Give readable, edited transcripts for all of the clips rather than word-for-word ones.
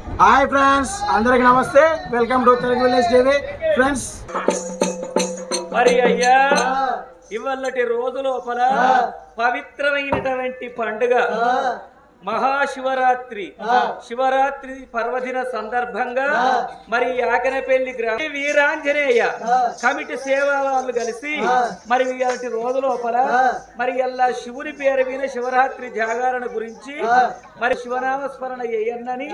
Hi friends, అందరికి నమస్తే. Welcome to Telugu village TV. Friends, మరి అయ్యా ఇవాళటి రోజు లోపల పవిత్రమైనటువంటి పండుగ మహాశివరాత్రి. శివరాత్రి పర్వదిన సందర్భంగా మరి ఆకనపల్లి గ్రామ వీరాంజనేయ కమిటీ సేవా వాళ్ళు కలిసి మరి ఇలాంటి రోజు లోపల మరి ఇలా శివుని పేరు మీద శివరాత్రి జాగరణ గురించి మరి శివనామస్మరణ చెయ్యన్నని,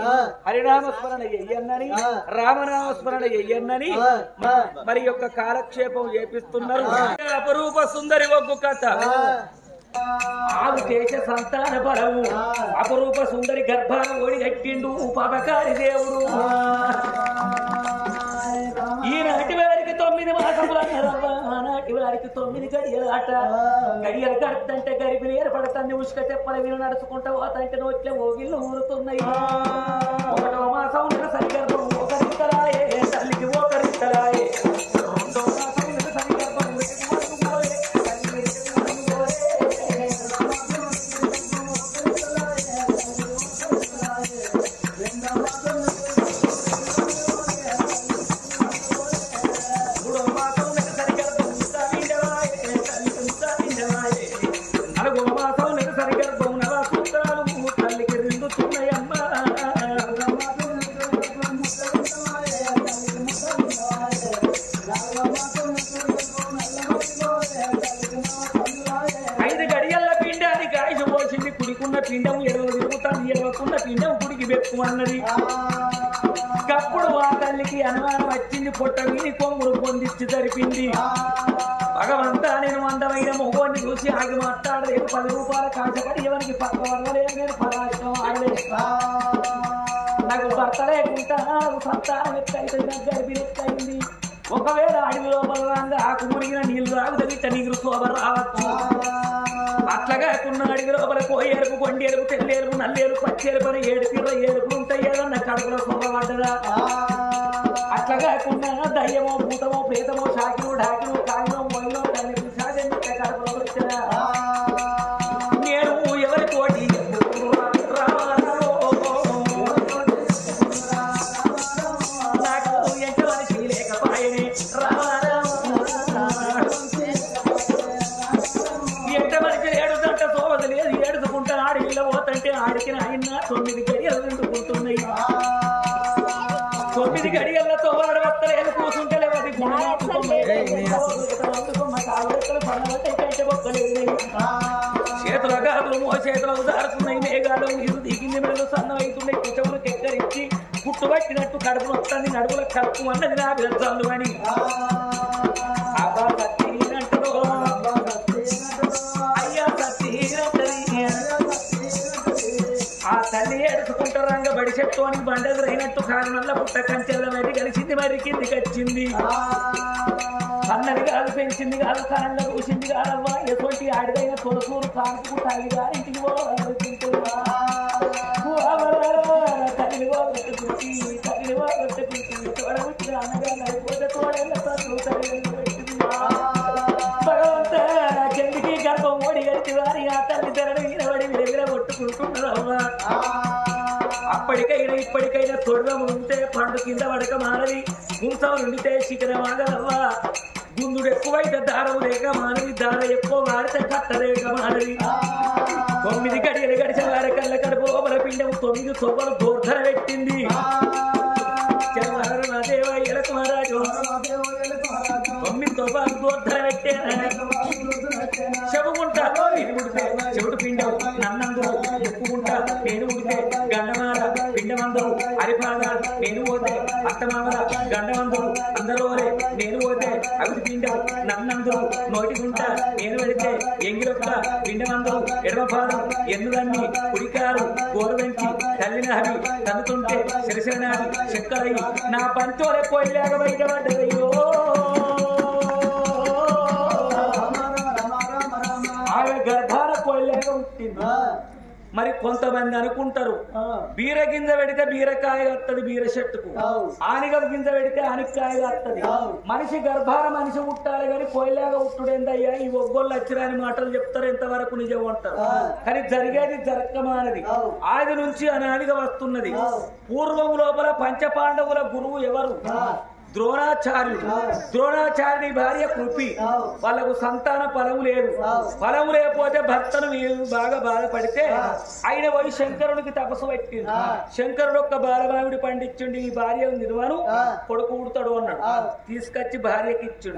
హరినామస్మరణ చెయ్యన్నని, రామనామస్మరణ చెయ్యన్నని మరి యొక్క కాలక్షేపం చేపిస్తున్నారు. అపరూప సుందరి ఒగ్గు కథ ఆగు చేసే సంతాన బలము అపరూప సుందరి గర్భాన ఓడి కట్టిండు పాపకారి దేవుడు. ఈనాటి వారికి 9 మాసములన్నారవ్వ, ఆనాటి వారికి 9 గడియలాట. గడియలు కడుతుంటే గరిపిని ఏర్పడుతుంది, ఉష్క చెప్పల వీళ్ళు నడుచుకుంటా పోతంటే నోట్లే ఓగిళ్ళు ఊరుతున్నాయి. 1వ మాసం సరిగర్భం ఒకరింతరాయే, తల్లికి ఒకరింతరాయే. 2వ మాసం సరిగర్భం పిండం ఎడవ తిరుగుతాను, ఎడవకున్న పిండం గుడికి పెట్టుకు అన్నది. కప్పుడు ఆ తల్లికి అనుమానం వచ్చింది, పొట్ట వీని కొంగుడు పొందిచ్చి జరిపింది. భగవంతా నేను అందమైన మొగోడిని చూసి ఆగి మాట్లాడలేదు, 10 రూపాయల కాశపడి ఎవరికి పక్క వరలేదు, నేను పరాశం ఆడలేదు. నాకు భర్త లేకుండా సంతానం ఎత్తైతే నాకు గర్భిణి ఎత్తైంది. ఒకవేళ అడవి లోపల రాగా ఆకు మురిగిన నీళ్లు రాగుదగిట్ట నీరు శోభ రావచ్చు. అట్లాగా కొన్న అడవి లోపల కోయేరుపు, కొండేరుపు, తెల్లేరుపు, నల్లేరు, పచ్చేరుపు అని 7 తీర్ల ఏరుపులు ఉంటాయి. ఏదన్నా కడుపులో శోభ పడ్డదా? అట్లాగా కొన్న దయ్యమో, భూతమో, ప్రేతమో, షాకినో, ఢాకినో, కాగినో, మొయ్యో దాన్ని సాగండి కడుపులో వచ్చినా నేను ఎవరి కోటి ఆడికి ఆయన 9 గడియలు నిండుకుంటున్నాయి. 9 గడియలతో వాడు వత్తలేదు, కూర్చుంటలే అది చేతుల గాదులు చేతులకు దారుతున్నాయి. మేఘాలు నీరు దిగింది, మెడలు సన్నమవుతున్నాయి, కుచములకు ఎక్కరించి పుట్టుబట్టినట్టు కడుపు వస్తుంది, నడుపుల కడుపు అన్నది నా విరచాలు అని అయ్యా ఆ తల్లి ఏడుచుకుంటూ రంగ బడి చెట్టుని బండలు అయినట్టు కారణంల పుట్ట కంచెల్ల మరి కలిసింది, మరి కిందికి వచ్చింది. అన్నది కాదు, పెంచింది కాదు, కారణంలో కూసింది కాదమ్మా. ఎటువంటి ఆడిదైన తొలసూరు కానుకు తల్లిగా ఇంటికి తల్లి పోగొట్టుకుంటి, తల్లి పోగొట్టుకుంటి, తోడబుట్టిన అన్నగా నడిపోతే తోడేళ్ళ పెట్టింది. భగవంత చెందికి గర్భం ఓడి గడిచి వారి ఆ తల్లి తెరడు ఈనబడి విరవిర కొట్టుకుంటున్నారమ్మా. అప్పటికైనా ఇప్పటికైనా తొడవ ఉంటే పండు కింద పడక మానది, గుంసం ఉండితే శిఖరం ఆగదవ్వా. గుందుడు ఎక్కువైతే దారం లేక మానవి, దార ఎక్కువ వాడితే కట్టలేక మానవి. 9 గడియలు గడిచిన వారి కళ్ళ కడుపు లోపల పిండం 9 తొవ్వలు దోర్ధన పెట్టింది. దేవ ఎలకు మహారాజు 9 తొవ్వలు దోర్ధన పెట్టాను. చెప్పుకుంటా నేను ఉడితే చెవుడు పిండం నన్నందరూ చెప్పుకుంటా, నేను ఉడితే గండమాల పిండమందరూ హరిపాద, నేను పోతే అత్తమామల గండమందరూ అందరూరే, నేను పోతే అవిటి పిండం నన్నందరూ నోటికుంటా, నేను వెళితే ఎంగిలొక్క పిండమందరూ ఎడమపాదం ఎన్నుదన్ని కుడికారు గోరువెంచి తల్లిన హవి తన్నుతుంటే శిరశనాది చెక్కరయ్యి నా పంచోలే పోయిలాగా బయటపడ్డదయ్యో. ఆమె గర్భాన పోయిలాగా ఉంటుంది. మరి కొంతమంది అనుకుంటారు బీర గింజ పెడితే బీరకాయ వస్తుంది బీర చెట్టుకు, ఆనిగ గింజ పెడితే ఆనికాయ వస్తుంది. మనిషి గర్భాన మనిషి ఉట్టాలి కానీ కోయిలాగా ఉట్టుడేందయ్యా ఈ ఒగ్గోళ్ళు అచ్చిరాని మాటలు చెప్తారు, ఎంతవరకు నిజం అంటారు. కానీ జరిగేది జరగమానది ఆది నుంచి అనాదిగా వస్తున్నది. పూర్వం లోపల పంచపాండవుల గురువు ఎవరు? ద్రోణాచార్యుడు. ద్రోణాచార్యుడి భార్య కృపి. వాళ్ళకు సంతాన ఫలము లేదు. ఫలము లేకపోతే భర్తను బాగా బాధపడితే ఆయన పోయి శంకరునికి తపస్సు పెట్టింది. శంకరుడు ఒక్క బాలబావిడి పండించుండి ఈ భార్య నిర్వను కొడుకు ఉడతాడు అన్నాడు. తీసుకొచ్చి భార్యకి ఇచ్చుడు.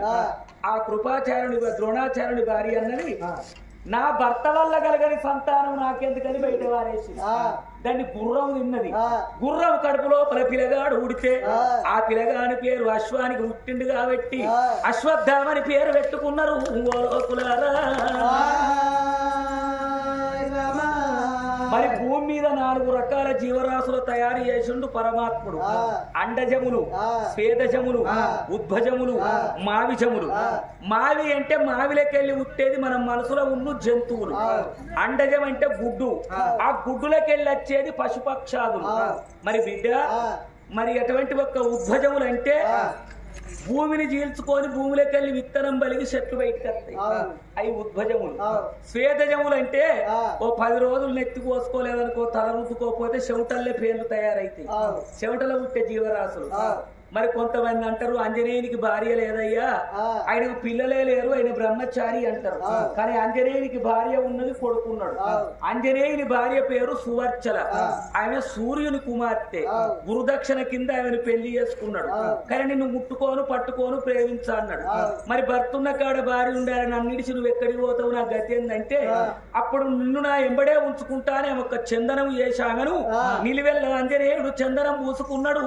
ఆ కృపాచార్యుడి ద్రోణాచార్యుడి భార్య అన్నది నా భర్త వల్ల కలగని సంతానం నాకెందుకని బయట వారేసి దాన్ని గుర్రం తిన్నది. గుర్రం కడుపు లోపల పిల్లగాడు ఉడితే ఆ పిల్లగాని పేరు అశ్వానికి పుట్టిండు కాబట్టి అశ్వత్థామని పేరు పెట్టుకున్నారు. మరి భూమి మీద 4 రకాల జీవరాశులు తయారు చేసిండు పరమాత్ముడు. అండజములు, స్వేదజములు, ఉద్భజములు, మావిజములు. మావి అంటే మావిలకెళ్ళి ఉట్టేది మన మనసులో ఉన్న జంతువులు. అండజం అంటే గుడ్డు, ఆ గుడ్డులకెళ్ళి వచ్చేది పశుపక్షాదులు. మరి బిడ్డ మరి అటువంటి ఒక్క ఉద్భజములు అంటే భూమిని చీల్చుకొని భూమిలోకెళ్ళి విత్తనం బలిగి చెట్లు బయటకు వస్తాయి, అవి ఉద్భజములు. స్వేదజములు అంటే ఓ 10 రోజులు నెత్తి కోసుకోలేదనుకో, తల రుద్దుకోకపోతే చెమటల్లే పేర్లు తయారైతాయి, చెమటలో పుట్టే జీవరాశులు. మరి కొంతమంది అంటారు ఆంజనేయునికి భార్య లేదయ్యా, ఆయనకు పిల్లలే లేరు, ఆయన బ్రహ్మచారి అంటారు. కానీ ఆంజనేయునికి భార్య ఉన్నది, కొడుకున్నాడు. ఆంజనేయుని భార్య పేరు సువర్చల. ఆమె సూర్యుని కుమార్తె. గురుదక్షిణ కింద ఆమెను పెళ్లి చేసుకున్నాడు. కానీ నిన్ను ముట్టుకోను పట్టుకోను ప్రేమించా అన్నాడు. మరి భర్తున్న కాడ భార్య ఉండాలని నన్నిడిచి నువ్వు ఎక్కడికి పోతావు, నా గతి ఏందంటే అప్పుడు నిన్ను నా ఎంబడే ఉంచుకుంటానే ఒక చందనం చేసి ఆమెను నిలివెళ్ళ ఆంజనేయుడు చందనం పూసుకున్నాడు.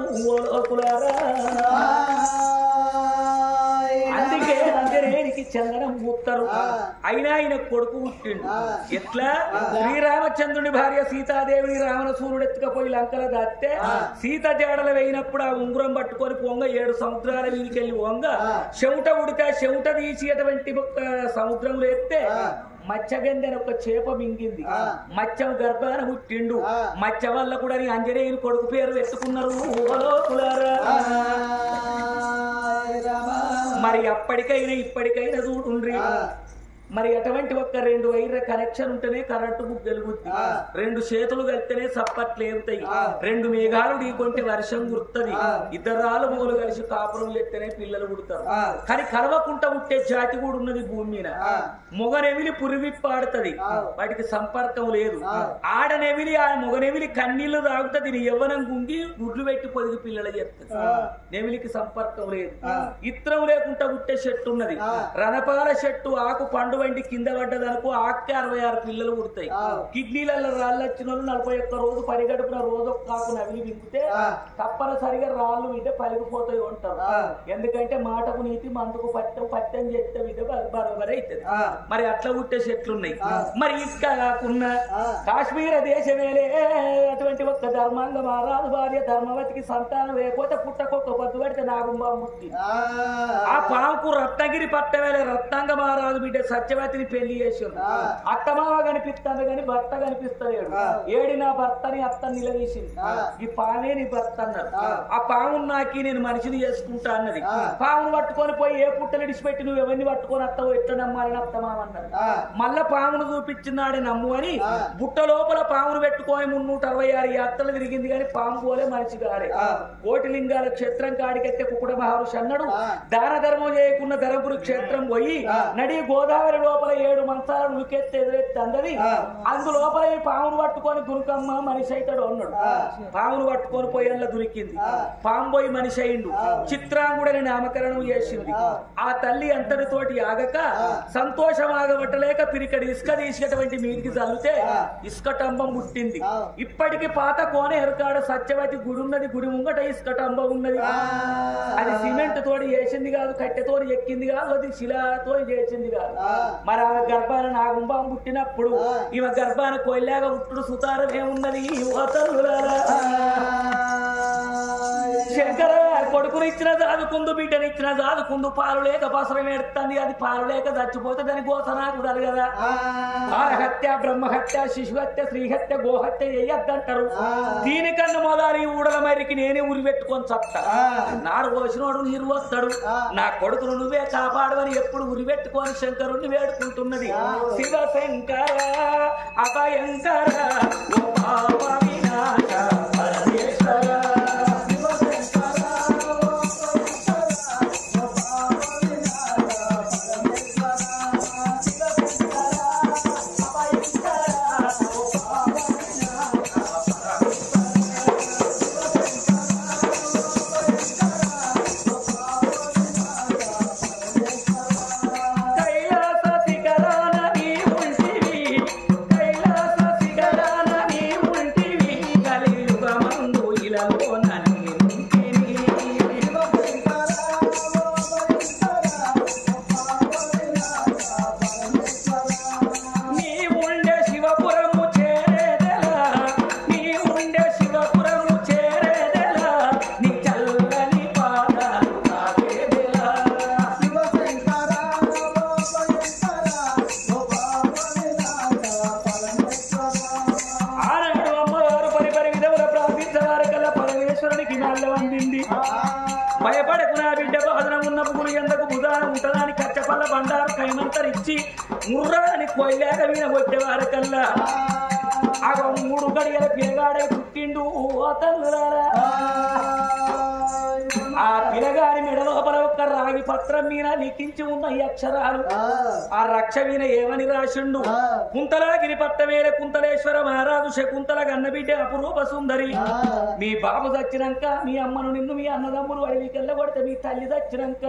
అందుకే ఆంజనేయునికి చందనం పూస్తారు. అయినా ఆయన కొడుకు పుట్టిండు. ఎట్లా? శ్రీరామచంద్రుని భార్య సీతాదేవిని రావణసూరుడు ఎత్తుకపోయి లంకల దాస్తే సీత జాడలు వేయినప్పుడు ఆ ఉంగురం పట్టుకొని పొంగ 7 సముద్రాల వీధికెళ్ళి పొంగ చెవుట ఉడితే చెవుట తీసి అటువంటి సముద్రంలో ఎత్తే మత్స్యగంధని ఒక చేప మింగింది. మత్స్యం గర్భాన పుట్టిండు. మత్స్య వల్ల కూడా ఆంజనేయుని కొడుకు పేరు పెట్టుకున్నారు. మరి అప్పటికైనా ఇప్పటికైనా చూడుండ్రి. మరి అటువంటి ఒక్క 2 వైర్ల కనెక్షన్ ఉంటేనే కరెంటు బుక్ వెలుగుద్ది. 2 చేతులు కలిస్తేనే సప్పట్లు ఏగుతాయి. 2 మేఘాలు ఢీకొంటే వర్షం గుర్తుంది. 2 రాళ్ళు మూలు కలిసి కాపురం ఎత్తేనే పిల్లలు పుడతారు. కానీ కలవకుంట ఉంటే జాతి కూడా ఉన్నది భూమి మీద. మొగనెమిలి పురివిప్పాడుతుంది, వాటికి సంపర్కం లేదు. ఆడనెమిలి ఆ మొగనెమిలి కన్నీళ్లు తాగుతుంది, యవ్వనం గుంగి గుడ్లు పెట్టి పొదిగి పిల్లలు చెప్తుంది. నెమిలికి సంపర్కం లేదు. ఇత్రం లేకుండా పుట్టే చెట్టు ఉన్నది. రణపాల చెట్టు ఆకు పండు వంటి కింద పడ్డదనుకో ఆకే 66 పిల్లలు పుడతాయి. కిడ్నీలలో రాళ్ళు వచ్చిన వాళ్ళు 41 రోజు పరిగడుపున రోజు కాకు నవిలి వింపితే తప్పనిసరిగా రాళ్ళు వింటే పలిగిపోతాయి అంటారు. ఎందుకంటే మాటకు నీతి మందుకు పత్యం చేస్తే విధ బరోబరి అవుతుంది. మరి అట్లా పుట్టే చెట్లు ఉన్నాయి. మరి ఇంకా కాకున్నా కాశ్మీర దేశమేలే అటువంటి ఒక్క ధర్మాంగ మహారాజు భార్య ధర్మవతికి సంతానం లేకపోతే పుట్టకొక్క పొద్దు పెడితే నాగుంబా ముట్టి ఆ పాముకు రత్నగిరి పట్టవేలే రత్నాంగ మహారాజు బిడ్డ సత్యవతిని పెళ్లి చేసారు. అత్తమావ కనిపిస్తుంది కానీ భర్త కనిపిస్తలేడు. ఏడి నా భర్తని అత్త నిలదీసింది. ఈ పామే నీ భర్త అన్నారు. ఆ పామును నాకి నేను మనిషిని చేసుకుంటా అన్నది. పామును పట్టుకొని పోయి ఏ పుట్టలు ఇడిచిపెట్టి నువ్వు ఎవరిని పట్టుకొని అత్తవో ఎట్లా నమ్మాలని అత్తమామన్నారు. మళ్ళా పామును చూపించినాడే నమ్ము అని బుట్ట లోపల పామును పెట్టుకొని 366 యాత్రలు తిరిగింది కానీ పాము పోలే మనిషి కాడే. కోటిలింగాల క్షేత్రం కాడికెత్తే కుకుడ మహర్షి అన్నాడు. దాన ధర్మం చేయకున్న ధర్మపురి క్షేత్రం పోయి నడి గోదావరి లోపల 7 మంచాలను ఉలికెత్తి ఎదురెత్తి అందది. అందులోపల పామును పట్టుకొని దుర్గమ్మ మనిషి అవుతాడు అన్నాడు. పామును పట్టుకొని పోయి అందులో దురికింది. పాము పోయి మనిషి అయిండు. చిత్రాంగుడని నామకరణం చేసింది. ఆ తల్లి అంతటితోటి ఆగక సంతోషం ఆగబట్టలేక పిరికడి ఇసుక తీసేటువంటి మీదికి చల్లితే ఇసుకటంబం పుట్టింది. ఇప్పటికి పాత కోన ఎరకాడ సత్యవతి గుడి ఉన్నది. గుడి ముంగట ఇసుకటంబం ఉన్నది. అది సిమెంట్ తోటి చేసింది కాదు, కట్టెతోటి ఎక్కింది కాదు, అది శిలాతో చేసింది కాదు. మరి ఆమె గర్భాన నాగుంబం పుట్టినప్పుడు ఈమె గర్భాన కొయ్యలాగా పుట్టుడు సుతారం ఏమున్నది? శంకర కొడుకునిచ్చిన చాదుకుందు, బిడ్డనిచ్చిన చాదుకుందు, పాలు లేక పసరం ఎడత ఎత్తుంది అది పాలు లేక చచ్చిపోతే దాని గోసనాకుడాలి కదా హత్య బ్రహ్మహత్య శిశుహత్య శ్రీహత్య గోహత్య చెయ్యద్దంటారు దీనికన్నా మొదలు ఈ ఊడల మరికి నేనే ఉరి పెట్టుకొని చస్తా నారు పోసినోడు నీరు వస్తాడు నా కొడుకును నువ్వే కాపాడవని ఎప్పుడు ఉరి పెట్టుకొని శంకరుణ్ణి వేడుకుంటున్నది శివశంకర అభయంకర ఓ పాప వినాశ పరమేశ్వర కైమంతరిచ్చి ముర్రాని కొయ్యాక వీణ కొట్టేవారకల్లా ఆ 3 గడియల పిల్లగాడే పుట్టిండు ఆ పిల్లగాడి మెడ లోపల ఒక్క రాగి పత్రం మీద లిఖించి ఉన్న ఈ అక్షరాలు ఆ రక్ష వీణ ఏమని రాసిండు కుంతలాగిరి పట్టమేల కుంతలేశ్వర మహారాజు శకుంతల గన్నబిడ్డ అపురూప సుందరి మీ బాబు చచ్చినాక మీ అమ్మను నిన్ను మీ అన్నదమ్ములు అడవికెళ్ళ కొడితే మీ తల్లి చచ్చినాక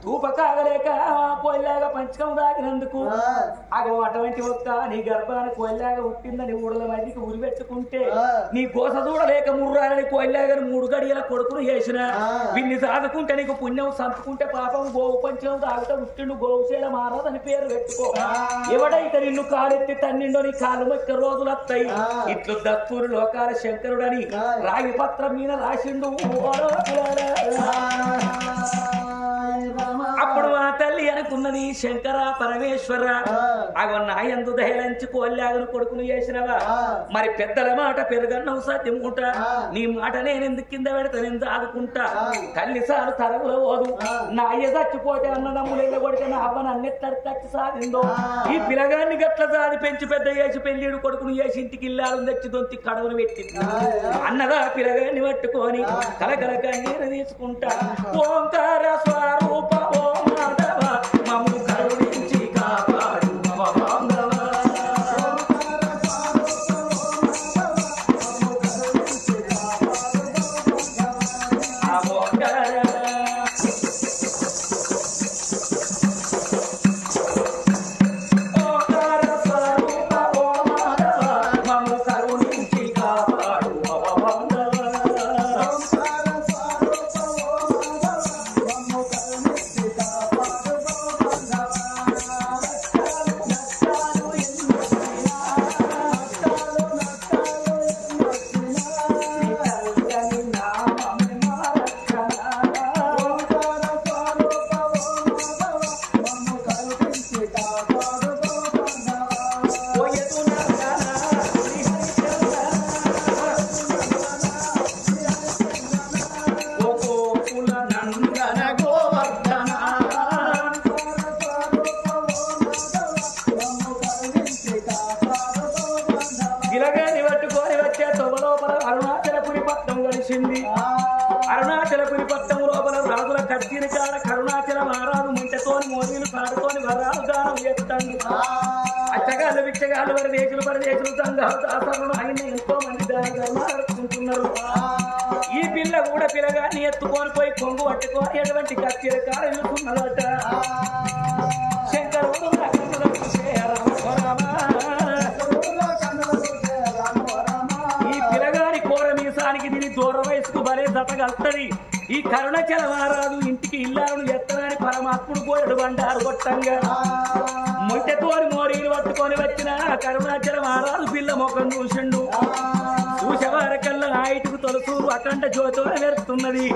తూప కాగలేక కోయిలాగా పంచకం దాగినందుకు అగో అటువంటి ఒక్క నీ గర్భాన్ని కోయిలాగా పుట్టిందని ఊడల మధ్యకి ఉరి పెట్టుకుంటే నీ గోస చూడలేక ముర్రాలని కోయిలాగా 3 గడియల కొడుకును చేసిన వీన్ని సాదుకుంటే నీకు పుణ్యం సంపుకుంటే పాపం గోవు పంచం తాగుతా పుట్టిండు గోవుశేల మారాదని పేరు పెట్టుకో ఎవడైతే నిన్ను కాలెత్తి తన్నిండో నీ కాలు మొక్క రోజులు వస్తాయి ఇట్లు దత్తూరు లోకాల శంకరుడని రాగి పత్రం మీద రాసిండు అప్పుడు ఆ తల్లి అనుకున్నది శంకర పరమేశ్వర అగో నాయందు దయలంచి కోల్లాగను కొడుకును చేసినవా మరి పెద్దల మాట పెరుగన్నవు సాధ్యముంట నీ మాట నేనెందుకు కింద పెడతా నేను ఆదుకుంటా తల్లి సారు తరవులో పోదు నా అయ్య చచ్చిపోతే అన్నదమ్ములు కొడితే నా అవ్వ నన్నెట్లా చచ్చి సాగిందో ఈ పిల్లగాన్ని గట్ల సాది పెంచి పెద్ద చేసి పెళ్లిడు కొడుకును చేసి ఇంటికి ఇల్లాలను తెచ్చి దొంతి కడవను పెట్టింది అన్నదా పిల్లగాన్ని పట్టుకొని కలకల కన్నీరు తీసుకుంటా ఓంకార స్వరూప ఓ మాధవ మమ్ము కరుణించి కాపాడు అరుణాచలపురి పట్టం లోపల రాజుల కట్టిన కాడ కరుణాచల మహారాజు ముంటతోని మోదీలు కాడుతోని వరాలు దానం చేస్తాడు అచ్చగాళ్ళు విచ్చగాళ్ళు పరదేశులు సంఘాలు ఆయన ఎంతో మంది దానికుంటున్నారు ఈ పిల్ల కూడా పిల్లగాన్ని ఎత్తుకొని పోయి కొంగు పట్టుకొని ఎటువంటి కట్టిన కాడ వెళ్తున్నదట శంకరుడు దీని దూర వయసుకు బలే జతగలుతుంది ఈ కరుణాచల మహారాజు ఇంటికి ఇల్లాలను ఎత్తనని పరమాత్ముడు కోరడు బండారు కొట్టంగా మొట్టతోని మోరీలు పట్టుకొని వచ్చిన కరుణాచల మహారాజు పిల్ల ముఖం చూసిండు చూసేవారకల్లా ఆయిటుకు తొలసూరు అఖండ జ్యోతో వెళ్తున్నది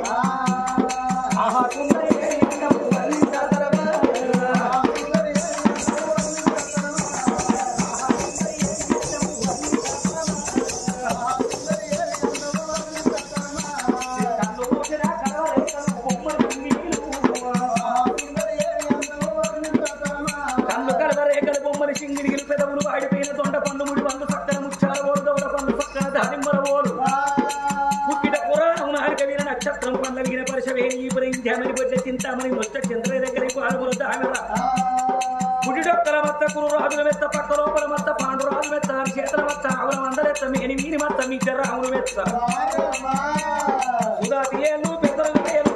వీర నక్షత్రం వల్ల వీర పరశవేణి జమని పొద్దు చింతామని మొత్త చంద్ర దగ్గర గుడిడొక్కల మత్త కురు రాజుల మెత్త పక్క లోపల మత్త పాండు రాజు మెత్త చేతుల మత్త ఆవుల మందలెత్త మేని మీని మత్త మీ జర్ర ఆవులు మెత్త ఉదాతి ఏళ్ళు పెద్దలు ఏళ్ళు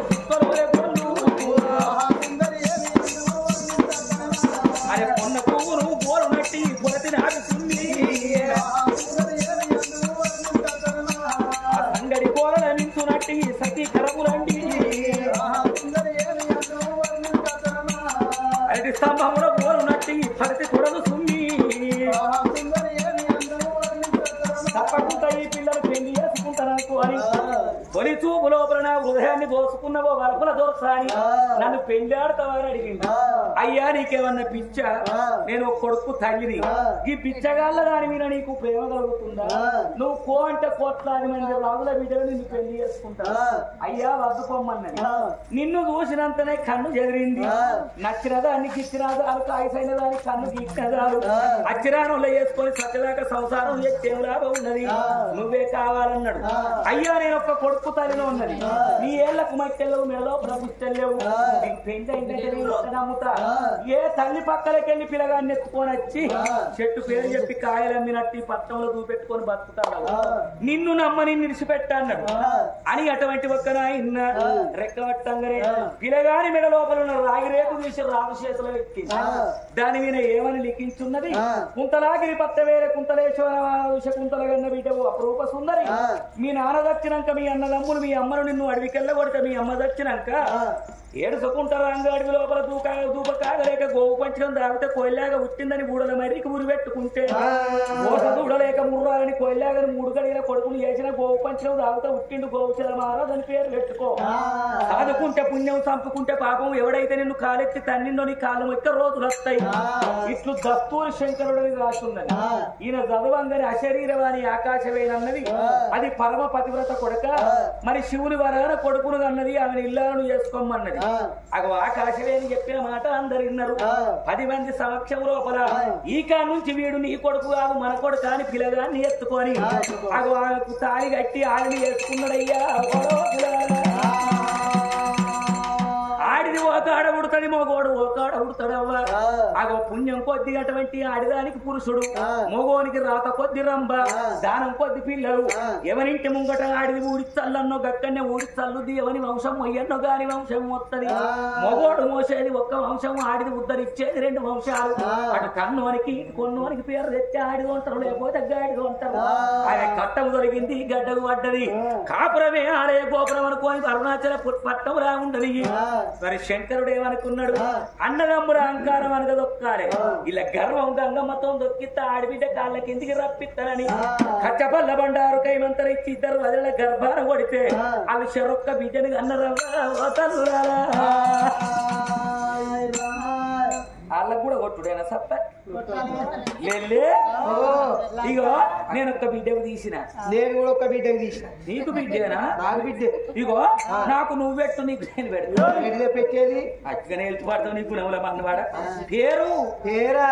అరే పొన్న పువ్వును గోరు నట్టి పొలతి నాగుతుంది అంగడి కోరల నించు నట్టి సఖి కరములండి అది స్తంభముల గోరు నట్టి పడితే తొడలు సుమ్మి తప్పకుండా ఈ పిల్లలు పెళ్లి చేసుకుంటాను అని తొలి చూపు లోపల నా హృదయాన్ని దోసుకున్నవో వరపుల దోసాని నన్ను పెళ్ళాడతావని అడిగింది. అయ్యా నీకేమన్నా పిచ్చ? నేను ఒక కొడుకు తల్లిని. ఈ పిచ్చగాళ్ళ దాని మీద నీకు ప్రేమ కలుగుతుందా? నువ్వు కో అంటే కోట్లాది మంది రాజుల బిడ్డలు నిన్ను పెళ్లి చేసుకుంటా. అయ్యా వద్దుకోమన్నది. నిన్ను చూసినంతనే కన్ను చెదిరింది. నచ్చినదా అన్నికి ఇచ్చినదా వాళ్ళకి ఆయుసైన దానికి కన్ను గీచ్చినదాలు అచ్చిరానంలో వేసుకొని సత్యదాకా సంసారం చేసేం లాభం ఉన్నది. నువ్వే కావాలన్నాడు. అయ్యా నేను ఒక కొడుకు తల్లిలో ఉన్నది. నీ ఏళ్లకు మట్టెళ్ళవు మెడలో ప్రభుత్వలేవు. నీకు పెళ్లి అయిందంటే నేను నమ్ముతా. ఏ తల్లి పక్కలకెళ్ళి పిల్లగాన్ని ఎత్తుకొని వచ్చి చెట్టు పేరు చెప్పి కాయలమ్మినట్టు పట్టణంలో చూపెట్టుకొని బతుకుతాడు. నిన్ను నమ్మని నిలిచిపెట్టా అన్నాడు. అని అటువంటి ఒక్కన ఇన్న రెక్కవట్టంగానే పిల్లగాని మెడ లోపల ఉన్న రాగి రేపు తీసి రాగు చేతిలో ఎక్కి దాని మీద ఏమని లిఖించున్నది? కుంతలాగిరి పత్త వేరే కుంతలేశ్వర కుంతల గన్న బిడ్డవు అపరూప సుందరి. మీ నాన్న దచ్చినాక మీ అన్నదమ్ములు మీ అమ్మను నిన్ను అడవికెళ్ళ కొడితే మీ అమ్మ దచ్చినాక ఏడుసుకుంటారు. అంగడి లోపల దూప కాగలేక గోవు పంచడం తాగితే కొయ్యలాగా ఉట్టిందని ఊడల మరికి ఉరి పెట్టుకుంటే గోస దూడలేక ముర్రాలని కొయ్యలాగని మూడు గడిగిన కొడుకులు చేసిన గోవు పంచడం తాగితే ఉట్టిండు గోవుచల మహారాజు అని పేరు పెట్టుకో. సాదుకుంటే పుణ్యం, చంపుకుంటే పాపం. ఎవడైతే నిన్ను కాలెత్తి తన్నిండో నీ కాలం ఎక్క రోజులు వస్తాయి. ఇట్లు దస్తూరి శంకరుడని రాస్తున్నది. ఈయన చదవంగానే అశరీరవాణి ఆకాశవేనన్నది. అది పరమ పతివ్రత కొడుక. మరి శివుని వరాన కొడుకును అన్నది. ఆమెను ఇల్లాలను చేసుకోమన్నది. అగో ఆకాశవేని చెప్పిన మాట అందరు విన్నారు. 10 మంది సమక్షం లోపల ఈ కాడ నుంచి వీడు నీ కొడుకు కాదు మన కొడుకు అని పిల్లగాన్ని ఎత్తుకొని అగో ఆమెకు తాళి కట్టి ఆడిని వేసుకున్నాడయ్యా. ఆడిది ఒక ఆడ ఉడతాడు, మగోడు ఒక ఆడ ఉడతాడవ్వా. అగో పుణ్యం కొద్ది అటువంటి ఆడిదానికి పురుషుడు, మగోనికి రాత కొద్ది రంభ, దానం కొద్ది పిల్లలు. ఎవరింటి ముంగట ఆడిది ఊడిచ్చల్లన్నో గక్కనే ఊడిచ్చల్లుద్ది. ఎవని వంశం మొయ్యన్నో గాని వంశం వస్తుంది. మగోడు మోసేది ఒక్క వంశం, ఆడిది ఉద్దరిచ్చేది 2 వంశాలు. అటు కన్నోనికి కొన్నోనికి పేరు తెచ్చి ఆడిది ఉంటారు, లేకపోతే గాడిది ఉంటారు. ఆయన కట్టం దొరికింది, గడ్డకు పడ్డది. కాపురమే ఆలయ గోపురం అనుకోని అరుణాచల పట్టం రా ఉండదు. మరి శంకరుడు ఏమనుకున్నాడు? అన్నదమ్ముడు అహంకారం అనగదొక్కాలి. ఇలా గర్వం గంగమ్మతో దొక్కిస్తా ఆడిబిడ్డ కాళ్ళ కిందికి రప్పిస్తానని కచ్చపల్ల బండారు కైమంతరు ఇచ్చి 2 వదిల గర్భాన కొడితే వాళ్ళు చెరొక్క బిడ్డని అన్నరా వాళ్ళకు కూడా కొట్టుడేనా సప్ప లేలే. ఇగో నేను ఒక్క బిడ్డకు తీసిన, నేను కూడా ఒక బిడ్డకు తీసిన. నీకు బిడ్డేనా? నాకు బిడ్డే. ఇగో నాకు నువ్వు పెట్టు, నీకు నేను పెడతా. పెట్టేది అట్టుగానే వెళ్తూ పడతావు. నీకు నవ్వుల మన్నవాడ పేరు పేరా?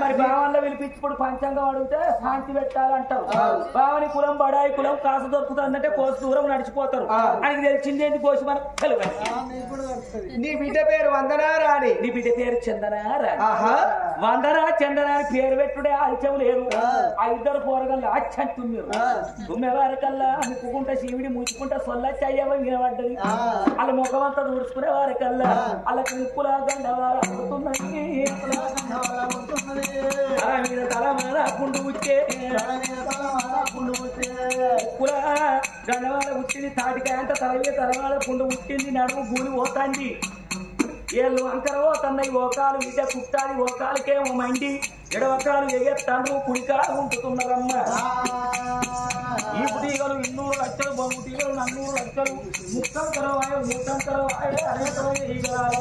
మరి భావనలో పిలిపించుకుడు పంచంగా అడిగితే శాంతి పెట్టాలంటారు. భావని కులం బడాయి కులం కాసు దొరుకుతుందంటే కోసి దూరం నడిచిపోతారు. ఆయనకి తెలిసింది ఏంటి కోసి మనకు తెలుగు. నీ బిడ్డ పేరు వందనా రాణి. నీ బిడ్డ పేరు చందనా రాణి. వందనా చందనా అని పేరు పెట్టుడే ఆల్చం లేదు. ఆ 2 పోరగల్లు అచ్చంటున్నారు. తుమ్మెవారికల్లా ముక్కుకుంటా శివుడి ముచ్చుకుంటా సొల్లచ్చి అయ్యవ వినబడ్డది. వాళ్ళ ముఖమంతా దూడుచుకునే వారికల్లా వాళ్ళకి ముక్కులా గండవారా పుడుతున్నది. తల మీద తల మీద పుండు పుట్టే ముక్కులా గండవార పుట్టింది. తాటికాయ అంత తల మీద తలవాడ పుండు పుట్టింది. నడుము గూలి పోతాంది. ఏళ్ళు అంకర పోతున్నాయి. ఓకాలు ఇట కుట్టాలి. ఓకాలకేమో మండి, ఎడవకాలు ఎగెత్తాను, కుడికాలు ఉంటుతున్నారమ్మ. ఈ పుటీగలు 200 లక్షలు, బొమ్ముటీగలు 400 లక్షలు, ముక్కంకర వాయు ముక్కంకర వాయు అనేకమైన ఈగలాలు.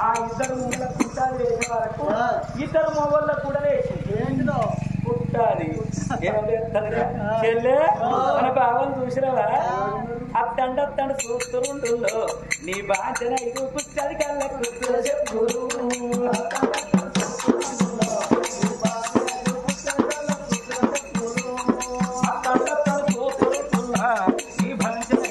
ఆ 2 మూల కుట్టాలి వేసే వరకు 2 మొగళ్ళకు కూడా వేసి ఏంటిదో కుట్టాలి. చెల్లె మన భావం చూసినవా? అత్తండత్తండు చూస్తుండో నీ బాధ్యన ఇగు కుట్టది కళ్ళ కుట్టుల చెప్పులు. అత్తండత్తండు చూస్తుండా నీ భంచన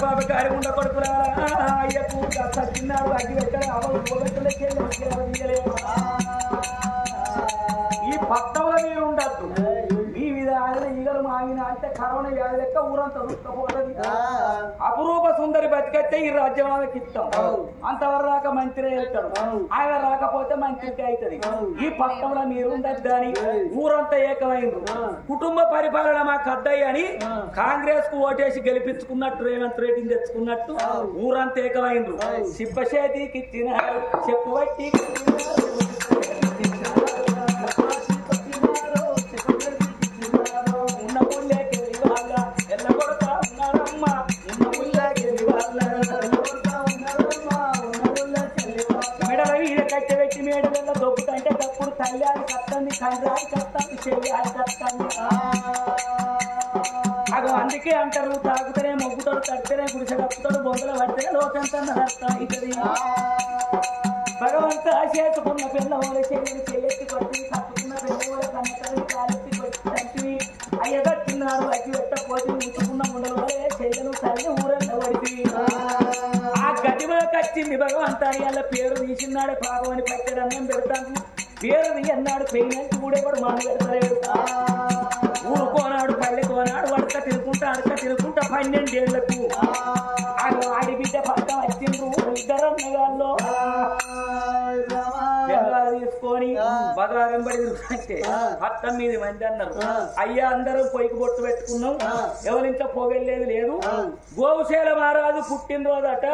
పాపకారముండ కొడుకులారా అయ్యకు సచ్చిన్నారు అగ్గి పెట్టలే అవలు పోగొట్టలే ఈ పట్టంలో మీరు ఉండద్దు ఈ విధాలు ఈగలు మాగిన అంటే కరోనా వ్యాధి లెక్క ఊరంతా దుఃఖపోతుంది అపురూప సుందరి బతికైతే ఈ రాజ్యం వాళ్ళకి ఇస్తాం అంతవరకు రాక మంత్రి వెళ్తాడు ఆయన రాకపోతే మంత్రికి అవుతుంది ఈ పట్టంలో మీరు ఉండద్దు అని ఊరంతా ఏకమైంది కుటుంబ పరిపాలన మా కద్దయ్య అని కాంగ్రెస్ కు ఓటేసి గెలిపించుకున్నట్టు రేవంత్ రెడ్డిని తెచ్చుకున్నట్టు ఊరంతా ఏకమైంది సిబ్బచేతికి ఇచ్చిన చెప్పు బట్టి ఉన్న ఊళ్ళకి వాళ్ళ ఎల్ల కొడతా ఉన్నారమ్మ ఉన్న ఊళ్ళకి మెడల వీడ కట్టె పెట్టి మేడల దొబ్బుతంటే తప్పుడు తల్లి అది కత్తంది కండ్రి అది కత్తంది చెల్లి అది కత్తంది అగో అందుకే అంటారు తాగుతనే మొగ్గుతాడు తడితేనే గుడిసె కప్పుతాడు బొందల పడితేనే లోకంతా అవుతుంది భగవంత చేసుకున్న పిల్ల వాళ్ళ చెల్లి చెయ్యెత్తి కొట్టి కట్టుకున్న పిల్ల వాళ్ళ కన్నతల్లి కాలెత్తి కొట్టి తంటివి అయ్యగట్టున్నారు అగ్గి పెట్టకపోతే ముచ్చుకున్న ముండలు వలే చెల్లెను తల్లి ఊరంట పడితే ఆ గదిలోకి వచ్చింది భగవంత అయ్యాల పేరు తీసినాడే పాపం అని పట్టెడన్నం పెడతాను పేరు తీయన్నాడు పెయినంటి కూడా కూడా మాట పెడతలేడు ఊరుకోనాడు పల్లెకోనాడు అడక తిరుగుకుంటా 12 ఏళ్లకు ఆడిబిడ్డ పట్టం వచ్చిండ్రు ఇద్దరు అన్నగాళ్ళు తీసుకొని బదలారం పడి అంటే పట్టం మీది మంది అన్నారు అయ్యా అందరం పొయ్యికి బొట్టు పెట్టుకున్నాం ఎవరింట్లో పొగెళ్ళేది లేదు గోవుశేల మహారాజు పుట్టినరోజట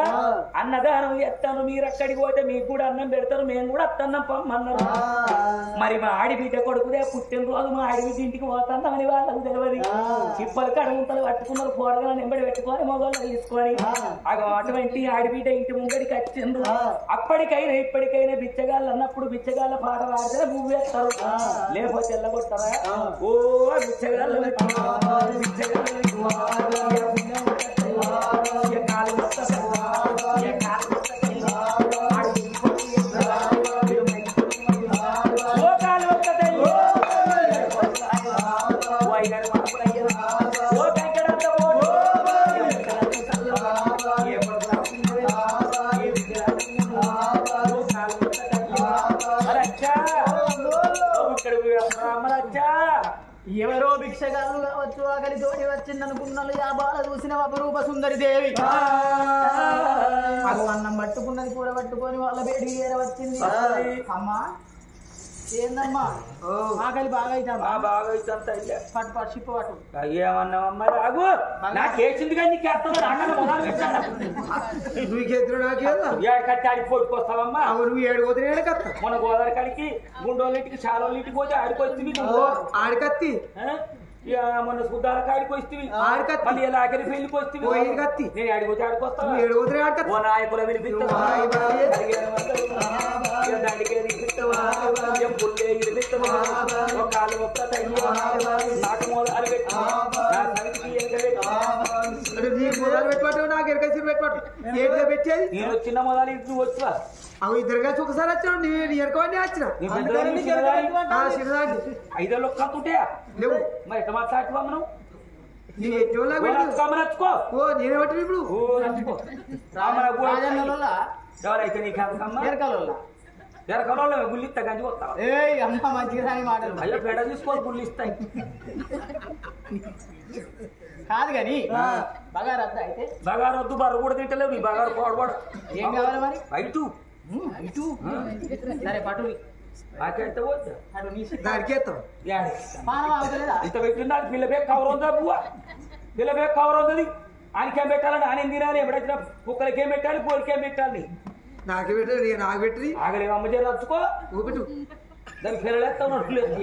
అన్నదానం ఎత్తాను మీరు అక్కడికి పోతే మీకు కూడా అన్నం పెడతారు మేము కూడా అత్తన్నం పమ్మన్నారు మరి మా ఆడిబిడ్డ కొడుకుదే పుట్టినరోజు మా ఆడిబిడ్డ ఇంటికి పోతామని వాళ్ళకు తెలియదు చిప్పలు కడుగుంతలు పట్టుకున్నారు పోరగా నింబడి పెట్టుకొని మొగళ్ళు తీసుకొని అటువంటి ఆడిబిడ్డ ఇంటి ముంగడికి వచ్చిండ్రు అప్పటికైనా ఇప్పటికైనా బిచ్చగాళ్ళు అన్నప్పుడు బిచ్చగాళ్ళ పాట పాడితే నువ్వు వేస్తారు లేకపోతే ఎల్లగొట్టారా ఓ బిచ్చగాళ్ళు ఎవరో భిక్షగాళ్ళు కావచ్చు ఆకలి తోటి వచ్చిందనుకున్నాను ఆ బాల చూసిన అపరూప సుందరి దేవి అన్నం పట్టుకున్నది కూడా పట్టుకొని వాళ్ళ బేడికి ఏర వచ్చింది అమ్మా ఏందమ్మా ఆకలి బాగా అవుతుంది పట్టు పట్టు చిప్పు పట్టు ఏమన్నావమ్మా రాగు నాకేసింది కానీ నీకు కట్టి ఆడికి పోటుకొస్తావమ్మా నువ్వు 7 పోతే మన గోదావరి కాడికి గుండోళ్ళింటికి చాలోళ్ళింటికి పోతే ఆడికొచ్చింది ఆడికత్తి మొన్న సుద్దాల కాడికి వస్తుంది మళ్ళీ ఇలా ఆఖరి పెళ్లికి వస్తుంది నేను ఆడిపోతే ఆడికొస్తాను 7 పోతే ఆడికత్తి ఓ నాయకుల వినిపిస్తావా నాకు మొదలు పెట్టు నాకు ఎరకసి పెట్టేది నేను చిన్న మొదలు నువ్వు వచ్చా అవి ఇద్దరు కలిసి ఒకసారి వచ్చావు నేను ఎరకవాడిని వచ్చిన 5 లొక్కలు ఉంటాయా లేవు మరి ఎట్లా మాట్లాడుతున్నావు మనం నచ్చుకో నేనే పట్టి ఇప్పుడు ఎవరైతే నీకు ఎరకలో గుళ్ళిస్తా గంజి వస్తావా అమ్మ మంచిగా మాటలు అయ్యో పెడ తీసుకోవాలి గుళ్ళు ఇస్తాయి కాదు కానీ బగారు వద్ద అయితే బగారు వద్దు బర్రు కూడా తింటలేవు నీ బగారు పోడబడు ఏం కావాలి మరి బయట సరే పట్టు నాకైతే వద్దు దానికి ఇంత పెట్టిందా పిల్లబే కవర్ ఉందా పువ్వ పిల్లబే కవర్ ఉంది ఆయనకేం పెట్టాలని ఆయన తినాలి ఎప్పుడైనా కుక్కలకేం పెట్టాలి కోరికేం పెట్టాలి నాకు పెట్టదు నాకు పెట్టి ఆగలేవు అమ్మ చేరు వచ్చుకో పెట్టు దాని పెరలేస్తా ఉన్నట్లేదు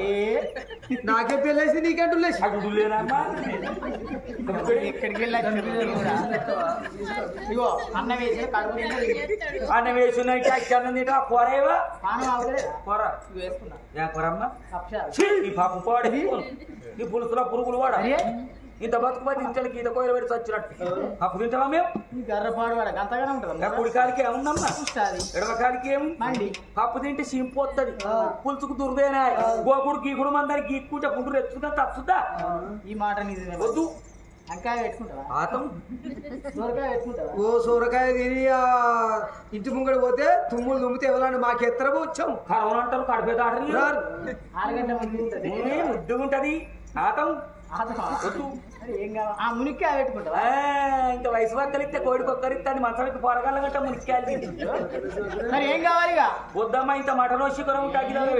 నాకే పెళ్ళేసి నీకెంటులేసి అటు లేనమ్మా ఎక్కడికి వెళ్ళి ఇగో అన్న వేసిన కడుపు అన్న వేసున్నాయి అన్నం తింటా కూరేవా పానం అవగలే కూర వేసుకున్నా ఏ కూరమ్మా పక్షాలు నీ పాప పాడి నీ పులుసులో పురుగులు వాడ ఇంత బతుకుపోతే ఇంతలకి ఇంత కోయలు పెట్టి చచ్చినట్టు అప్పుడు తింటావా మేము గర్రపాడు వాడ గంతగానే ఉంటుంది కుడికాలికి ఏముందమ్మా ఎడమకాలికి ఏమి మండి పప్పు తింటే సింపు వస్తుంది పులుసుకు దుర్దేనా గోకుడు గీకుడు మందరి గీక్కుంటే గుండు రెచ్చుదా తచ్చుదా ఈ మాట నిజమే వద్దు వంకాయ పెట్టుకుంటావా ఆతం సొరకాయ పెట్టుకుంటావా ఓ సూరకాయ తిని ఇంటి ముంగడు పోతే తుమ్ములు తుమ్మితే ఎవరండి మాకు ఎత్తరబో వచ్చాం కరోనా అంటారు కడిపే దాటని 6 గంటల ముందు ఉంటుంది ముద్దు ఉంటది ఆతం వద్దు ఏం కావాలి ఆ మునిక్కాయ పెట్టుకుంటావా ఇంకా వయసు వక్కలిస్తే కోడికి ఒక్కరిస్తాను మంచానికి పొరగాల గంట మునిక్కాయలు మరి ఏం కావాలి ఇక వద్దమ్మా ఇంత మటన్ శిఖరం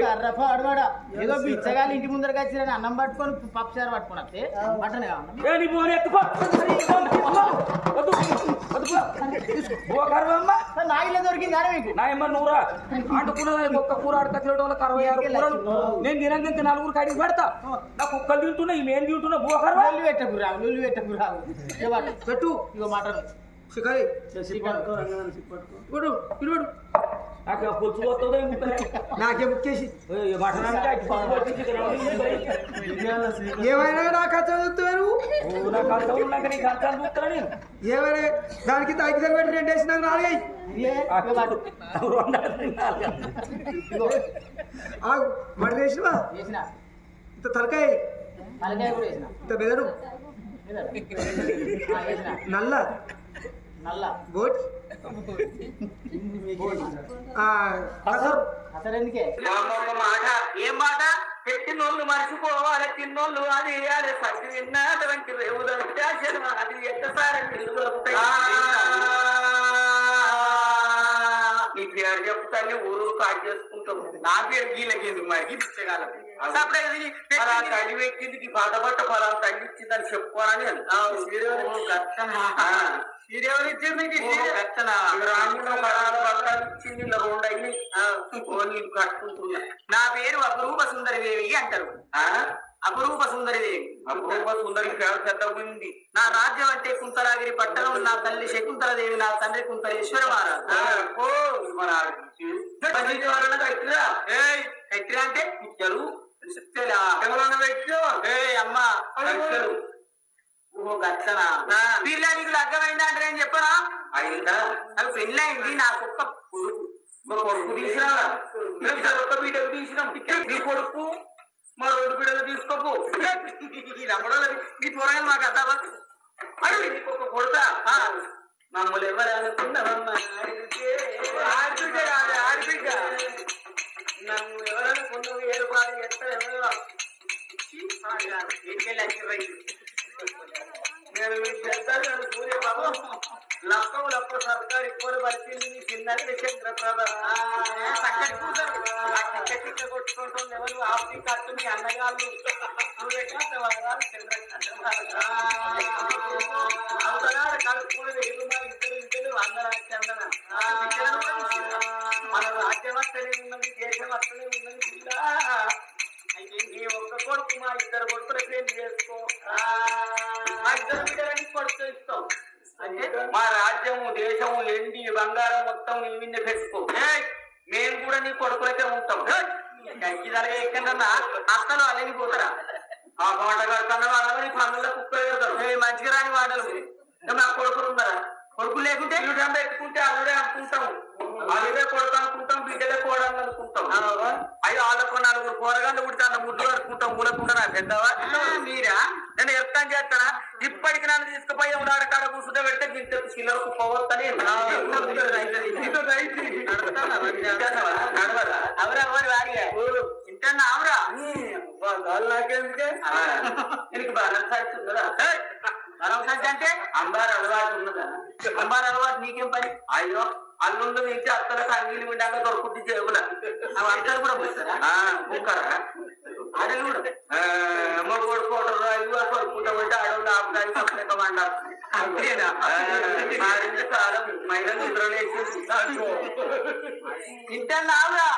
కర్రపాడు వాడ ఏదో బిచ్చగాలి ఇంటి ముందరకి వచ్చిరని అన్నం పట్టుకొని పప్పుచారు పట్టుకుని వస్తే మటన్ కావాలి నీ పోనీ ఎత్తుకో వద్దు వద్దు నా ఇల్లు దొరికిందా మీకు నా ఏమన్నా నూరా అంటుకున్న ఒక్క కూర అడకచ్చేయడం వల్ల 66 కూరలు నేను తినంత 4 కడిగి పెడతా నా కుక్కలు తింటున్నా ఈ మేము తింటున్నా బోకర్వా లొల్లి పెట్టకురావు పెట్టు ఇగో మటన్ షికారి నాకు పులుసు పోతుందో నాకే బుక్ చేసి మటన్ అంటే ఏమైనా నా ఖర్చు చూస్తాను నాకు అంత ఉన్నాక నీకు అంత చూస్తున్నా నేను ఏమైనా దానికి తగ్గి సరిపెట్టి 2 వేసి నాకు 4 మడి వేసినవా వేసిన ఇంత తలకాయ తలకాయ కూడా వేసిన ఇంత బెదడు వేసిన నల్ల నల్ల బోట్ అసలు ఎందుకే మాట ఏం మాట పెట్టినోళ్ళు మర్చిపోవాలి తిన్నోళ్ళు అది వేయాలి సర్ది విన్నటువంటి అది ఎక్కసారి నీ పేరు చెప్తాను ఊరు కాట్ చేసుకుంటాం నా పేరు గీలకి మరి తల్లి ఎక్కింది పాట పట్ట ఫలాలు తల్లి ఇచ్చిందని చెప్పుకోవాలని కట్టుకుంటున్నా నా పేరు అపురూప సుందరిదేవి అంటారు అపురూప సుందరిదేవి అపురూప సుందరి పేరు పెద్దపోయింది నా రాజ్యం అంటే కుంతలాగిరి పట్టణం నా తల్లి శకుంతలదేవి నా తండ్రి కుంతలేశ్వర కట్టిరా అంటే పిచ్చలు అమ్మా కట్టెలు ఓహో గచ్చనా పిల్లనికి లగ్గమైందా అంటే నేను చెప్పనా అయిందా నాకు పెళ్ళి అయింది నాకు ఒక్క కొడుకు కొడుకు తీసినా ఒక్క బిడ్డకు తీసినాం నీ కొడుకు మా 2 బిడ్డలు తీసుకోకు నమ్మడం నీ త్వరగా మాకు అద్దావా అడుగు నీకు ఒక కొడుతా మమ్మల్ని ఎవరు అనుకున్నావమ్మా ఆడబిడ్డ నన్ను ఎవరనుకున్నావు ఏర్పాటు చేస్తారు ఎవరు నేను సూర్యబాబు లక్క సర్కారు ఎక్కువ పరిస్థితి చిన్నది చంద్రప్రభ కొట్టుకుంటుంది ఎవరు ఆఫ్రీ కట్టు మీ అన్నగాళ్ళు సూర్యకాంత వరాలు చంద్రకాంత కడుపుకుని ఇద్దరు అందరూ చందన మన రాజ్యం అట్టనే ఉన్నది దేశం అట్టనే ఉన్నది పిల్ల అయితే నీ ఒక్క కొడుకు మా 2 కొడుకుల పెళ్లి చేసుకో మా 2 బిడ్డలని కొడుకు ఇస్తాం అంటే మా రాజ్యము దేశము ఎండి బంగారం మొత్తం నీ మీద పెట్టుకో మేము కూడా నీ కొడుకులైతే ఉంటాం ఎక్కడన్నా అత్తలు అలాగే పోతారా ఆ మాట కడుతున్నా వాళ్ళని పనుల్లో కుక్క పెడతారు మంచిగా రాని వాడలు మా కొడుకులు ఉన్నారా కొడుకు లేకుంటే యూటం పెట్టుకుంటే అల్లుడే అనుకుంటాము అల్లుడే కొడుకు అనుకుంటాం బిడ్డలే కోడలు అనుకుంటాం అయ్యో వాళ్ళకు 4 కూరగాయలు పుడితే అంత ముడ్లు కడుకుంటాం మూలకుండా నాకు పెద్దవా మీరా నేను చెప్తాను చేస్తానా ఇప్పటికి నన్ను తీసుకుపోయి ఉన్నాడు కాడ కూర్చుంటే పెడితే ఇంత చిల్లరకు పోవద్దని అవరెవరు వాడిగా ఇంటన్నా అవరా నాకెందుకే నీకు బాగా సాగుతుందా అంటే అంబారు అలవాటు ఉన్నదా అంబారు అలవాటు నీకేం పని అయ్యో అల్లుండు నుంచి అత్తలకు అంగిలి విండాక దొరుకుతుంది చెవుల అవి అత్తలు కూడా పోతారా ముక్కరా అడవి కూడా మగోడు కోటరు అవి దొరుకుంటా పోతే అడవులు ఆపడానికి అన్నారు మహిళలు నిద్రలేసి వింటానా అలా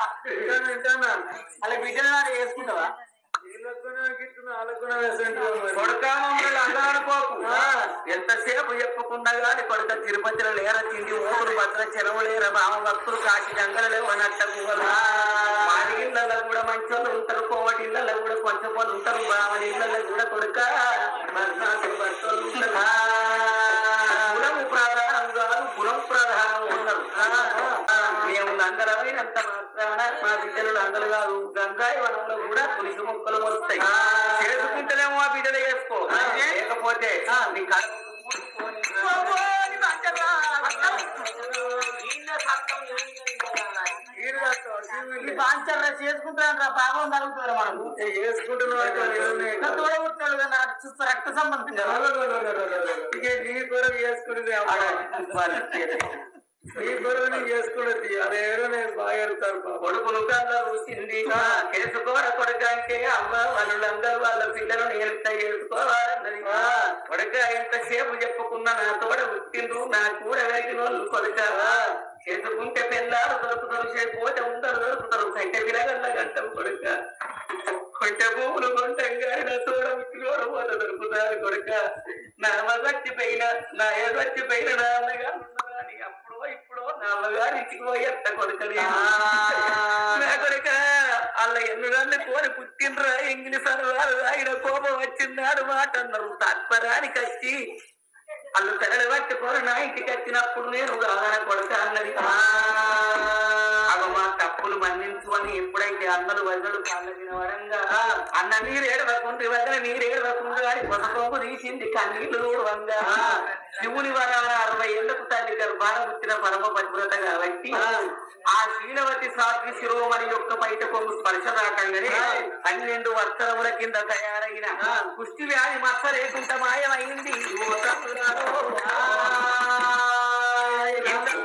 బిడ్డలు నాడు వేసుకుంటావా కొడుకా మమ్మల్ని అందరనుకోకు ఎంతసేపు చెప్పుకున్నా గాని కొడుక తిరుపతిలో లేర తిండి ఓకులు భద్ర చెరువు లేర బామ భక్తులు కాశీ గంగలు లేవనట్ట గుహలు మాది ఇళ్లలో కూడా మంచి వాళ్ళు ఉంటారు కోవటి ఇళ్లలో కూడా కొంచెం వాళ్ళు ఉంటారు బామని ఇళ్లలో కూడా కొడుక భక్తులు ఉంటారు గుణము ప్రధానం కాదు గుణం ప్రధానం ఉండరు మేము లంగరమైనంత మాత్రాన మా బిడ్డలు లంగలు కాదు గంగాయి వనంలో కూడా పులిసి మొక్కలు వస్తాయి చేసుకుంటేనేమో ఆ బిడ్డలు వేసుకో లేకపోతే నీ చేసుకుంటాను పాపం తగ్గుతారు మనం చేసుకుంటున్నాడు చూస్తే రక్త సంబంధం నీ కొరకు చేసుకుంటుంది నీ కొరకు చేసుకున్నది అదేదో నేను బాగా ఎడతాను కొడుకును కల్లా ఊసింది చేసుకోర కొడుక అంటే అమ్మ వాళ్ళందరూ వాళ్ళ పిల్లలు ఎంత చేసుకోవాలన్నది కొడుక ఎంతసేపు చెప్పుకున్నా నా తోడ ఉట్టిండ్రు నా కూడ వెరిగిన వాళ్ళు కొడుక చేసుకుంటే పిల్లలు దొరుకుతారు చేయకపోతే ఉండరు దొరుకుతారు కంటే విరగల్ల గంటం కొడుక కొంటే భూములు కొంటాం కానీ నా తోడ ఉట్టినోడు పోత దొరుకుతారు కొడుక నా చచ్చిపోయిన నా చచ్చిపోయిన నా అన్నగా అప్పుడు ఇప్పుడు నా అమ్మగారు ఇంటికి పోయి ఎత్త కొడుకని నా కొడుక వాళ్ళ ఎన్నుగాన్ని కోరి పుట్టినరా ఇంగ్లీష్ అన్నారు ఆయన కోపం వచ్చిందాడు మాట అన్నారు తాత్పర్యానికి వచ్చి వాళ్ళు తెరలు పట్టుకొని నా ఇంటికి వచ్చినప్పుడు నేను రాగానే కొడుక అన్నది అవి మా తప్పులు మన్నించుకొని ఎప్పుడైతే అన్నలు వదలు కాళ్ళగిన వరంగా అన్న నీరు ఏడవకుండా వదల నీరు ఏడవకుండా అని కొసకోపు తీసింది కన్నీళ్ళు వంగా శివుని వరాన 60 ఏళ్లకు తల్లి గర్భాన పుట్టిన పరమ పతివ్రత కాబట్టి ఆ శీలవతి సాధ్వి శిరోమణి యొక్క బయట కొంగు స్పర్శ రాకంగానే 12 వత్సరముల కింద తయారైన కుష్టి వ్యాధి మచ్చ లేకుండా మాయమైంది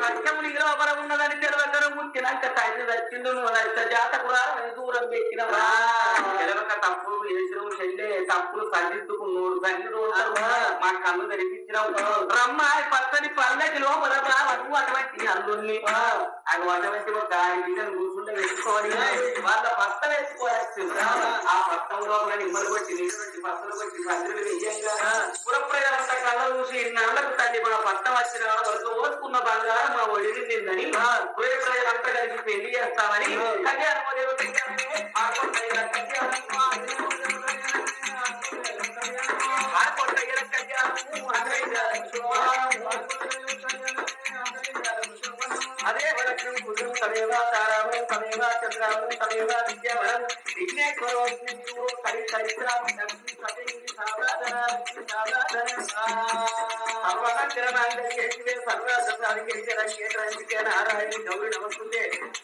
కష్టము నీ లోపల ఉన్నదని తెలవకర ముట్టినాక తండ్రి వచ్చిండు నువ్వు జాతకురాలని దూరం పెట్టినవా తెలవక తప్పులు చేసిన చెల్లె తప్పులు సరిదిద్దుకున్నాడు సన్నిధి ఉంటారు మా కన్ను తెరిపించినావు రమ్మాయి పచ్చని పల్లకి లోపల రావను అటువంటి అల్లుల్ని అది అటువంటి ఒక బిడ్డను కూర్చుంటే వేసుకోవాలి వాళ్ళ పత్త వేసుకోవచ్చు ఆ పత్తం లోపల నిమ్మలు కొట్టి నీళ్ళు కొట్టి పత్తలు కొట్టి సందులు వెయ్యంగా పురప్రజలంతా కళ్ళ చూసి ఇన్నాళ్లకు తల్లి మా పత్తం వచ్చిన వాళ్ళకి ఓసుకున్న బంగారం మా ఒడిని నిందని పుర ప్రజలంతా కలిసి పెళ్లి చేస్తామని కళ్యాణ అదే తదేవా తారామం తదేవా చంద్రామం తదేవా విద్యావరం విఘ్నేశ్వరో హరి హరిశ్రామం నారాయణ గౌరి నమస్తే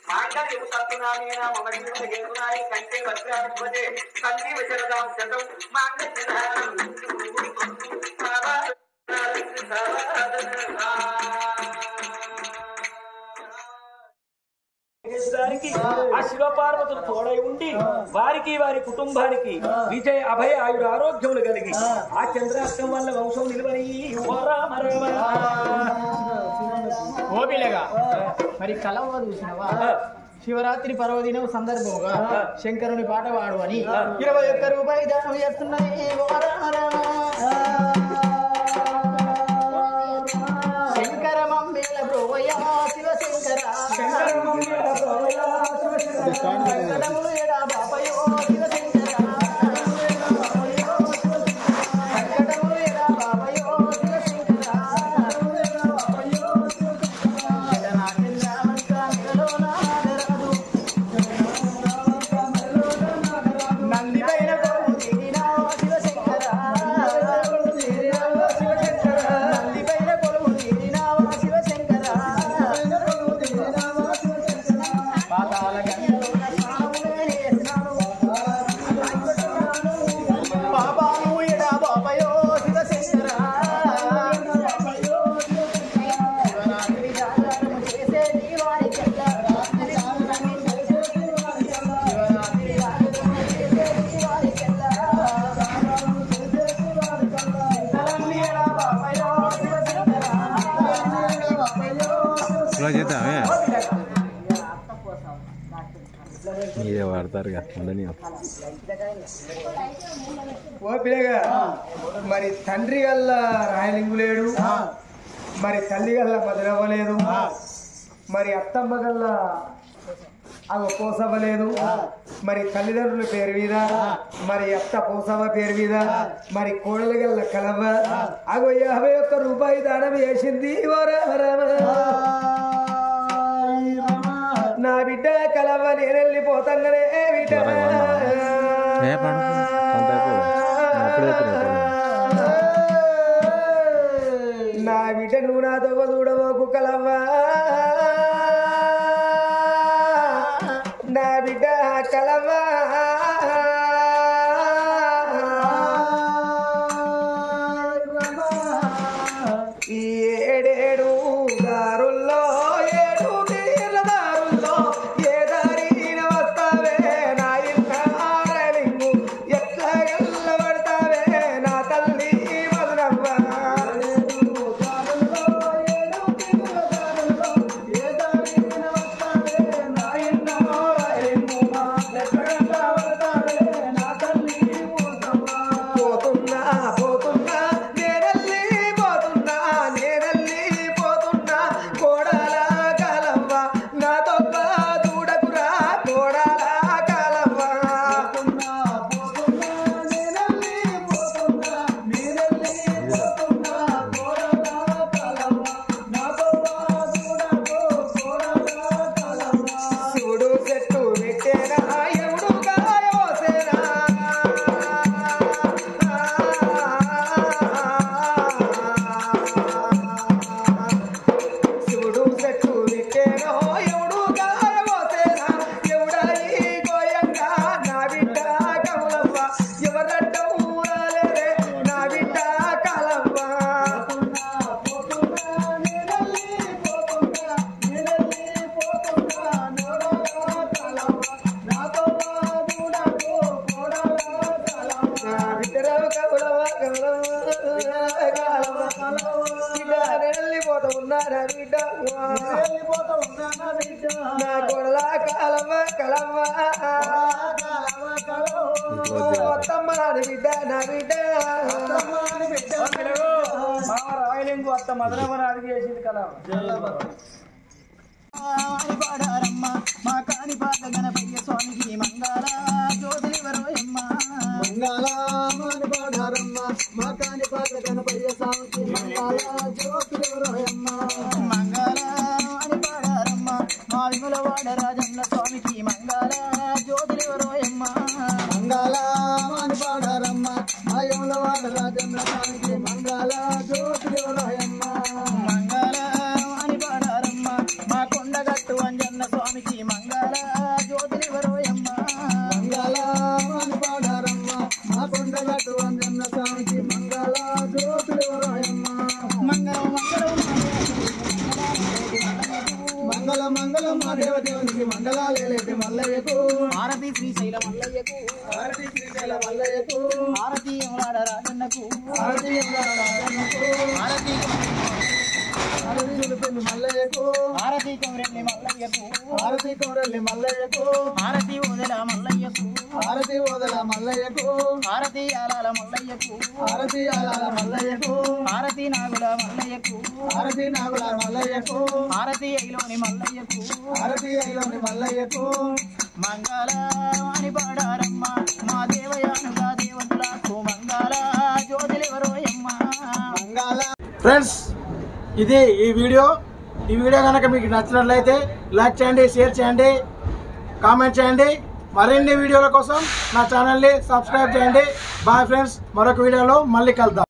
మాంగళ్యం సంతునామేన మమ జీవన హేతునాయ కంటే వజ్రాధిపతే సంజీవ శరదాం శతం మాంగళ్యధారణం ఆ శివపార్వతులు తోడై ఉండి వారికి వారి కుటుంబానికి విజయ అభయ ఆయుర ఆరోగ్యములు కలిగి ఆ చంద్రాష్టం వల్ల వంశం నిలువని ఓపిలగా మరి కలవ చూసినవా శివరాత్రి పర్వదినం సందర్భంగా శంకరుని పాట పాడు అని 21 రూపాయలు దానం చేస్తున్నాయి శంకర మమ్మేల బ్రోయ శివశంకర బాపయో శివశంకర నంది పైన మీరే వాడతారు ఉండని ఓ పిల్లగా మరి తండ్రి గల్ల రాయలింగు లేడు, మరి తల్లి గల్ల మధురవ్వలేదు, మరి అత్తమ్మ గల్ల అవి పోసవ్వలేదు, మరి తల్లిదండ్రుల పేరు మీద, మరి అత్త పోసవ పేరు మీద, మరి కోడలు గల్ల కలవ అగో 51 రూపాయి దానం వేసింది. నా బిడ్డ కలవ నేను వెళ్ళిపోతానే బిడ్డ, నా బిడ్డ నువ్వు నాతో చూడవోకు కలవ, నా బిడ్డ కలవ ఈ 7 దారుల్లో 7 తీర్ల దారుల్లో ఏ దారిన వస్తావే నా ఇల్లారలింగు, ఎట్లా గల్లబడతావే నా తల్లి మధురవ్వ. నా కొడల కలవ కలవ అత్తమ్మ నాది బిడ్డ నా బిడ్డ రాయలింగు అత్త మధురమ్మ నాది చేసింది కలవ. పాడారమ్మ మా కాణిపాక గణపయ్య స్వామికి మంగళ జ్యోతిలివరోయమ్మ, మంగళ పాడారమ్మ మా కాణిపాక గణపయ్య స్వామికి మంగళ జ్యోతిలివరోయమ్మ, మంగళ పాడారమ్మ మా విమలవాడ రాజన్న స్వామికి మంగళ జ్యోతిలివరోయమ్మ, మంగళ పాడారమ్మ మా విమలవాడ రాజన్న స్వామికి మంగళ జ్యోతిలివరోయమ్మ, మంగళ పాడారమ్మ మా కొండగట్టు అంజన్న స్వామికి మంగళ జ్యోతిలివరోయమ్మ, మంగళ పాడారమ్మ మా కొండగట్టు అంజన్న స్వామికి మంగళ జ్యోతిలివరోయమ్మ, మంగళం మంగళం మంగళం మా దేవదేవునికి మంగళాలేటి మల్లయ్యకు, భారతి శ్రీశైల మల్లయ్యకు, భారతి శ్రీశైల మల్లయ్యకు, భారతీ యములాడ రాజన్నకు, భారతీ యములాడ రాజన్నకు, భారతీ మల్లయ్యకు, భారతీ కౌరెల్లి మల్లయ్యకు, భారతీ కౌరెల్లి మల్లయ్యకు, భారతీ ఓదల మల్లయ్యకు, భారతీ ఓదల మల్లయ్యకు, భారతీ ఆలాల మల్లయ్యకు, భారతీ ఆలాల మల్లయ్యకు, భారతీ నాగుల మల్లయ్యకు, భారతీ నాగుల మల్లయ్యకు, భారతీ ఐలోని మల్లయ్యకు, భారతీ ఐలోని మల్లయ్యకు, మంగళ అని పాడారమ్మ మా దేవయానుగా దేవతలకు మంగళ జ్యోతిలివరోయమ్మ, మంగళ. ఫ్రెండ్స్, ఇది ఈ వీడియో కనుక మీకు నచ్చినట్లయితే లైక్ చేయండి, షేర్ చేయండి, కామెంట్ చేయండి. మరిన్ని వీడియోల కోసం నా ఛానల్ని సబ్స్క్రైబ్ చేయండి. బాయ్ ఫ్రెండ్స్, మరొక వీడియోలో మళ్ళీ కలుద్దాం.